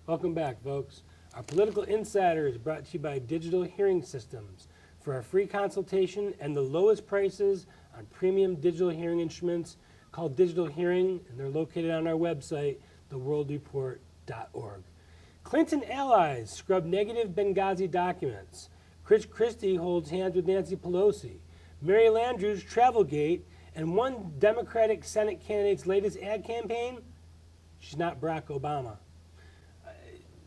Welcome back, folks. Our Political Insider is brought to you by Digital Hearing Systems. For a free consultation and the lowest prices on premium digital hearing instruments, call Digital Hearing, and they're located on our website, theworldreport.org. Clinton allies scrub negative Benghazi documents. Christie holds hands with Nancy Pelosi. Mary Landrieu's Travelgate, and one Democratic Senate candidate's latest ad campaign, she's not Barack Obama.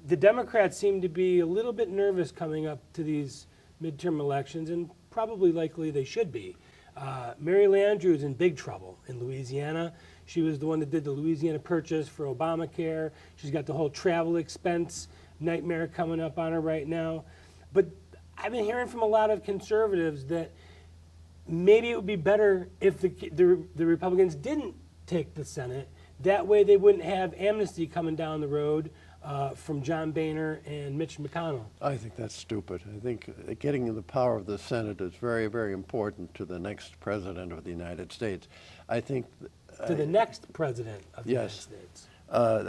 The Democrats seem to be a little bit nervous coming up to these midterm elections, and probably likely they should be. Mary Landrieu is in big trouble in Louisiana. She was the one that did the Louisiana Purchase for Obamacare. She's got the whole travel expense nightmare coming up on her right now. But I've been hearing from a lot of conservatives that maybe it would be better if the Republicans didn't take the Senate. That way they wouldn't have amnesty coming down the road from John Boehner and Mitch McConnell. I think that's stupid. I think getting the power of the Senate is very, very important to the next president of the United States. I think to the next president of the United States,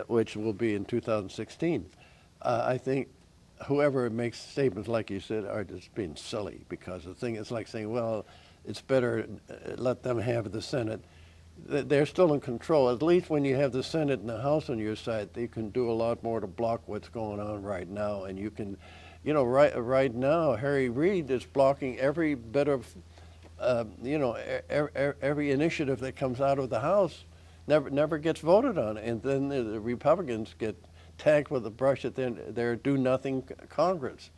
which will be in 2016. I think whoever makes statements like you said are just being silly, because the thing is like saying, well, it's better let them have the Senate. They're still in control. At least when you have the Senate and the House on your side, they can do a lot more to block what's going on right now. And you can, you know, right now, Harry Reid is blocking every bit of, every initiative that comes out of the House. Never gets voted on, and then the Republicans get tagged with a brush at their do-nothing Congress.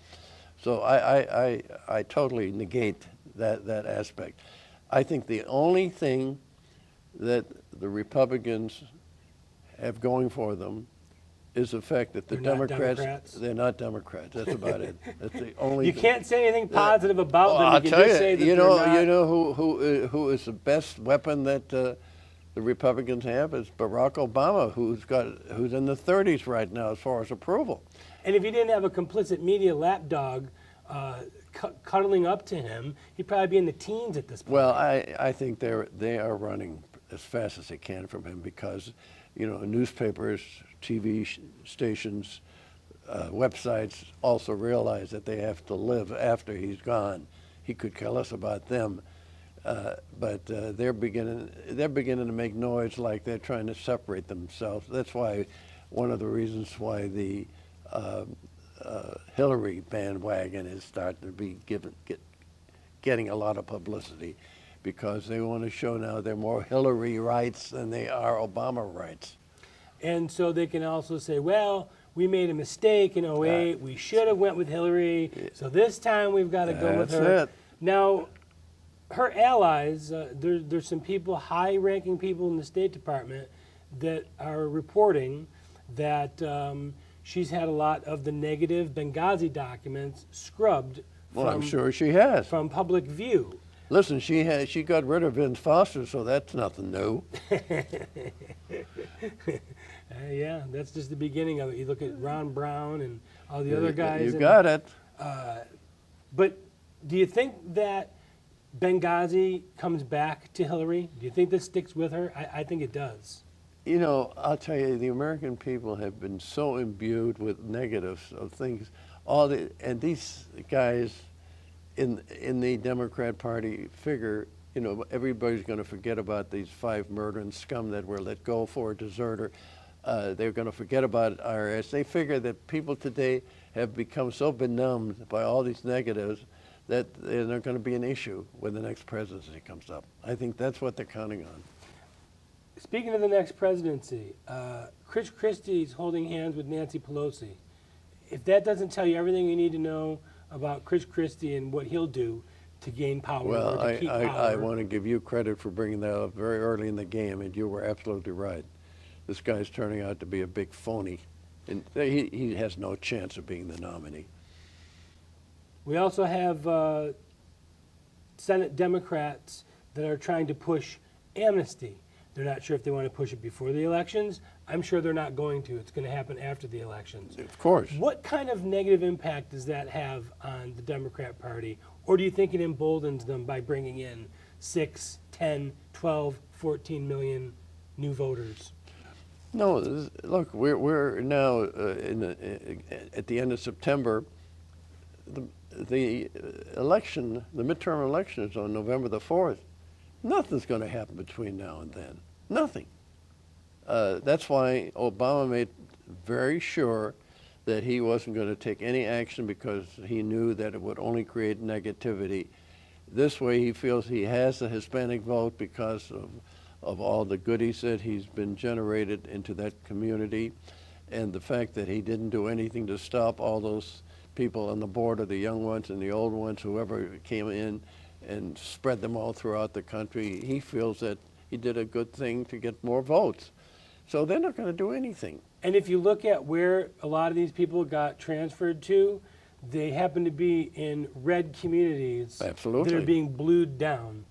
So I totally negate that aspect. I think the only thing that the Republicans have going for them is the fact that they're not Democrats. That's about it. That's the only. You can't say anything positive about them. I'll tell you. Say that you know who is the best weapon that the Republicans have is Barack Obama, who's in the 30s right now as far as approval. And if you didn't have a complicit media lapdog cuddling up to him, he'd probably be in the teens at this point. Well, I think they are running as fast as they can from him, because, you know, newspapers, TV stations, websites also realize that they have to live after he's gone. He could care less about them, but they're beginning to make noise like they're trying to separate themselves. That's why one of the reasons why the Hillary bandwagon is starting to be getting a lot of publicity, because they want to show now they're more Hillary rights than they are Obama rights. And so they can also say, well, we made a mistake in 08. We should have went with Hillary. So this time we've got to go with her. That's it. Now, her allies, there's some people, high-ranking people in the State Department, that are reporting that she's had a lot of the negative Benghazi documents scrubbed. Well, I'm sure she has. From public view. Listen, she got rid of Vince Foster, so that's nothing new. Yeah, that's just the beginning of it. You look at Ron Brown and all the other guys. You got it. But do you think that Benghazi comes back to Hillary? Do you think this sticks with her? I think it does. You know, I'll tell you, the American people have been so imbued with negatives of things. And these guys in the Democrat Party figure, you know, everybody's going to forget about these 5 murdering scum that were let go for a deserter. They're going to forget about IRS. They figure that people today have become so benumbed by all these negatives that they're not going to be an issue when the next presidency comes up. I think that's what they're counting on. Speaking of the next presidency, Christie's holding hands with Nancy Pelosi. If that doesn't tell you everything you need to know about Christie and what he'll do to gain power, well, or to keep power. I want to give you credit for bringing that up very early in the game, and you were absolutely right. This guy's turning out to be a big phony, and he has no chance of being the nominee. We also have Senate Democrats that are trying to push amnesty. They're not sure if they want to push it before the elections. I'm sure they're not going to. It's going to happen after the elections. Of course. What kind of negative impact does that have on the Democrat Party? Or do you think it emboldens them by bringing in 6, 10, 12, 14 million new voters? No, look, we're now at the end of September. The election, the midterm election is on November the 4th. Nothing's going to happen between now and then. Nothing. That's why Obama made very sure that he wasn't going to take any action because he knew that it would only create negativity. This way he feels he has the Hispanic vote because of all the goodies that he's been generated into that community, and the fact that he didn't do anything to stop all those people on the border, the young ones and the old ones, whoever came in, and spread them all throughout the country. He feels that he did a good thing to get more votes. So they're not going to do anything. And if you look at where a lot of these people got transferred to, they happen to be in red communities Absolutely. that are being blued down.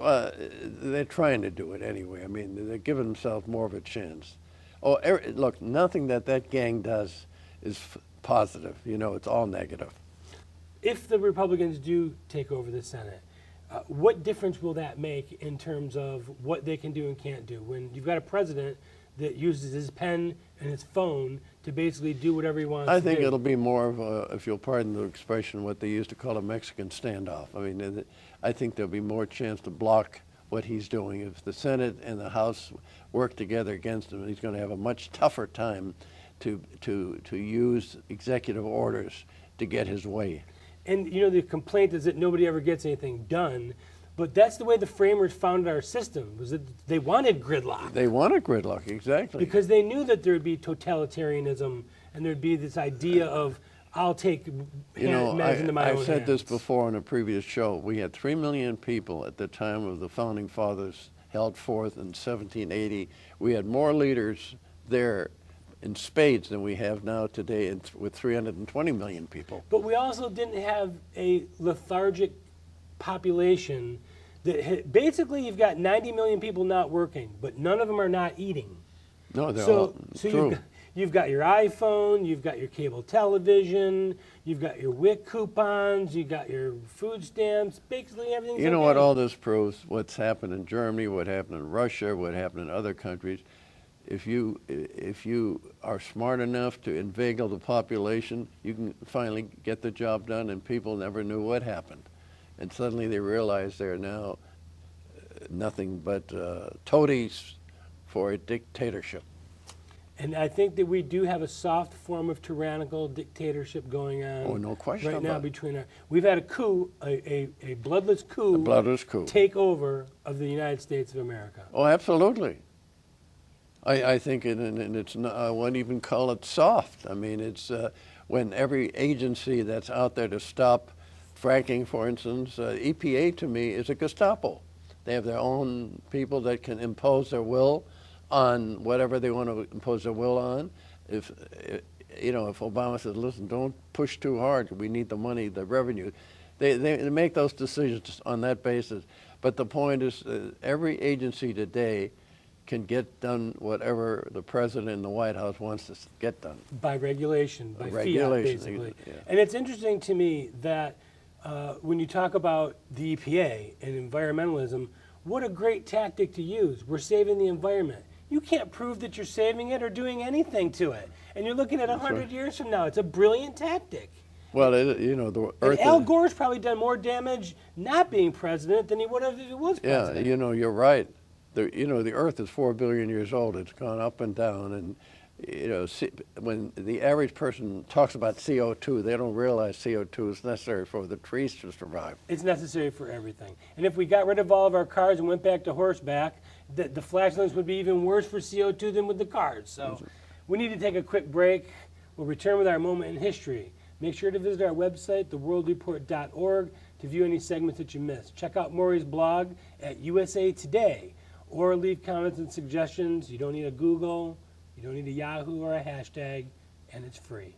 They're trying to do it anyway. I mean, they're giving themselves more of a chance. Oh, look, nothing that gang does is positive. You know, it's all negative. If the Republicans do take over the Senate, what difference will that make in terms of what they can do and can't do? When you've got a president that uses his pen and his phone to basically do whatever he wants to do. I think it'll be more of a, if you'll pardon the expression, what they used to call a Mexican standoff. I mean, I think there'll be more chance to block what he's doing. If the Senate and the House work together against him, he's going to have a much tougher time to use executive orders to get his way. And you know, the complaint is that nobody ever gets anything done, but that's the way the framers founded our system, was that they wanted gridlock. They wanted gridlock, exactly. Because they knew that there'd be totalitarianism and there'd be this idea of, I'll take matters into my own I've said hands. this before on a previous show. We had 3 million people at the time of the Founding Fathers held forth in 1780. We had more leaders there in spades than we have now today with 320 million people. But we also didn't have a lethargic population that basically you've got 90 million people not working, but none of them are not eating. No, they're all true. You've got your iPhone, you've got your cable television, you've got your WIC coupons, you've got your food stamps, basically everything's You know okay. what all this proves? What's happened in Germany, what happened in Russia, what happened in other countries. If you are smart enough to inveigle the population, you can finally get the job done, and people never knew what happened. And suddenly they realize they're now nothing but toadies for a dictatorship. And I think that we do have a soft form of tyrannical dictatorship going on. Oh, no question right now about it. between our. We've had a coup, a bloodless coup. A bloodless coup. Take over of the United States of America. Oh, absolutely. I think it's not, I wouldn't even call it soft. I mean, it's when every agency that's out there to stop fracking, for instance, EPA to me is a Gestapo. They have their own people that can impose their will on whatever they want to impose their will on. If Obama says, listen, don't push too hard, we need the money, the revenue, they make those decisions on that basis. But the point is, every agency today can get done whatever the president and the White House wants to get done. By regulation, by regulation, fiat, basically. yeah. And it's interesting to me that when you talk about the EPA and environmentalism, what a great tactic to use. We're saving the environment. You can't prove that you're saving it or doing anything to it. And you're looking at 100 years from now. It's a brilliant tactic. Well, the Earth. And Al Gore's probably done more damage not being president than he would have if he was president. Yeah, you're right. The Earth is 4 billion years old. It's gone up and down, and when the average person talks about CO2, they don't realize CO2 is necessary for the trees to survive. It's necessary for everything. And if we got rid of all of our cars and went back to horseback, the flash lamps would be even worse for CO2 than with the cars. So we need to take a quick break. We'll return with our moment in history. Make sure to visit our website, theworldreport.org, to view any segments that you missed. Check out Maury's blog at USA Today, or leave comments and suggestions. You don't need a Google, you don't need a Yahoo or a hashtag, and it's free.